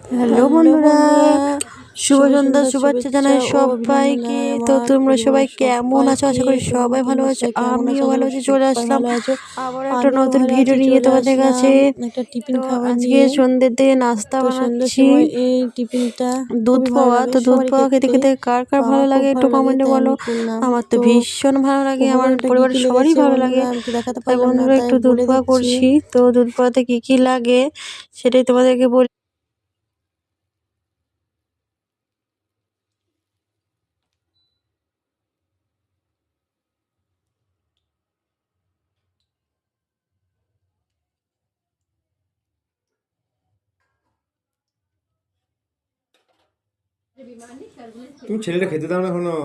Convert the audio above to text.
Hello বন্ধুরা, শুভ সন্ধ্যা, শুভেচ্ছা জানাই সবাইকে। তো তোমরা সবাই কেমন আছো? আশা করি সবাই ভালো আছো, আমিও ভালো আছি। চলে আসলাম আবার একটা নতুন ভিডিও নিয়ে তোমাদের কাছে। একটা টিফিন তো খাবার আজকে নিয়ে। সন্ধ্যের দিকে নাস্তা তো সন্ধ্যার বানাচ্ছি, সময় এই টিফিনটা দুধ খুবই ভালো পোয়া। লাগে তো দুধ সবারই পোয়া খেতে খেতে। খেতে কার কার তো ভালো আমার খুব লাগে একটু ভালো লাগে, কমেন্টে তাই বলো। আমি করলাম। আমার তো তো ভীষণ ভালো লাগে, আমার উপকরণটা কি পরিবারের কি সবারই লেগেছে ভালো লাগে। বন্ধুরা আমি তো দেখাতে তাই পারলাম না, বন্ধুরা তাই একটু দুধ বলে পোয়া দিচ্ছি। করছি। তো দুধ পোয়াতে কী কী লাগে সেটাই তোমাদেরকে বলি। তুমি ছেলেটা খেতে দাও না এখনো।